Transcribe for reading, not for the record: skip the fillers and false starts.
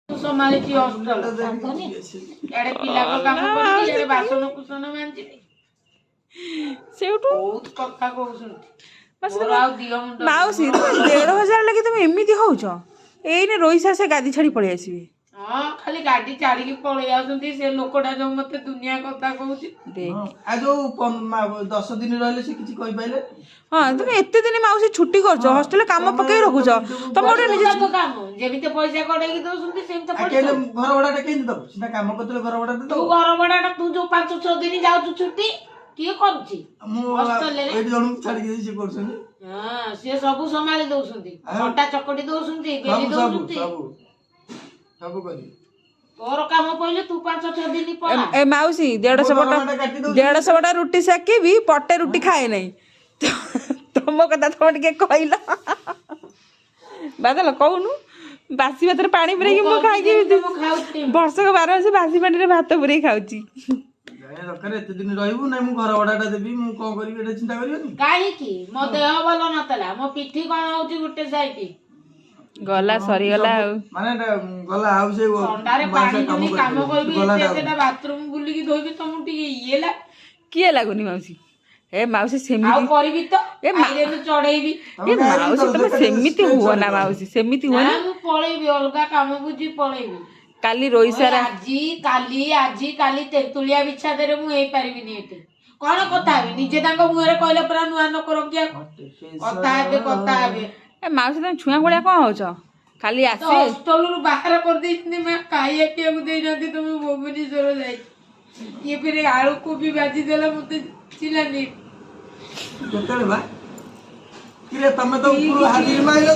संभाळीची hostel एडे पिलाको काम करी एडे बासन कुसन मांजिबी सेउटू बहुत कथा कहउछन मोर आउ दियो मुंड माउसी 1,500 लगे तुम एमिति होउछ एइने रोइसा से गादी छाड़ी पळि आसीबे हां खाली गाडी चाड़ी के पळे आउछंती से लोकटा जो मते दुनिया कथा कहउछि देख आ जो 10 दिन रहले से किछि कहि पाइले हां तुम एते दिन माउसी छुट्टी करछ हॉस्टेल काम पकई रखुछ तुम ओटे निजे तो काम जेमिते पैसा कढाई के दउछंती सेमिते पैसा अकेले घर वडाटा केन दब सीधा काम करतले घर वडाटा तू घर बडाटा तू जो 5-6 दिन जाउछु छुट्टी किए करूछि हॉस्टेल रे एडी जणु छाडी के से करछन हां से सब संभाली दउछंती घंटा चकटी दउछंती बेली दउछंती सब करी तोर काम पहिले तू 5-6 दिन पळा ए माउसी 150 बटा रोटी सेकी भी पट्टे रोटी खाए नहीं तुम कथा तुम टे कहला बादल कहूनु बासी भात पानी पुरे मु खाई वर्ष को 12 मास बासी पानी रे भात पुरे खाउची जाने दरकार एते दिन रहबू नै मु घर वडाटा देबी मु को करिबी एटा चिंता करियोनी काहे की मो देह भलो नतला मो पिठी कोन होउची गुटे साइड गला सरी गला माने गला आउ से ठंडारे पानी दुनी काम करबी एतेटा बाथरूम बुली की धोबी तुम टिके इएला किए लागुनी माउसी ए माउसी सेमी आउ करबी तो आइरे न चढ़ेबी ए माउसी तुम सेमिति हुओ ना माउसी सेमिति हुओ ना मु पळेबी अलगा काम बुझी पळेबी काली रोइसारा आजी काली तेतुलिया बिछा देरे मु हेई पारिबिनी एते कोन कथा हेबी निजे तांको मुहरे कहले पुरा नुआ न करो किया कथा हेबे ए माउसी तुम छुआ गुड़िया कौन होछ खाली आसे हॉस्टेल रु बाहर कर देइतनी मैं खाइया के देई नदी तुम भुवनेश्वर जाई ये फिर आलू को भी भाजी देला मते चिलानी केतले बा किरे तमे तो ऊपर हाजिर माइलो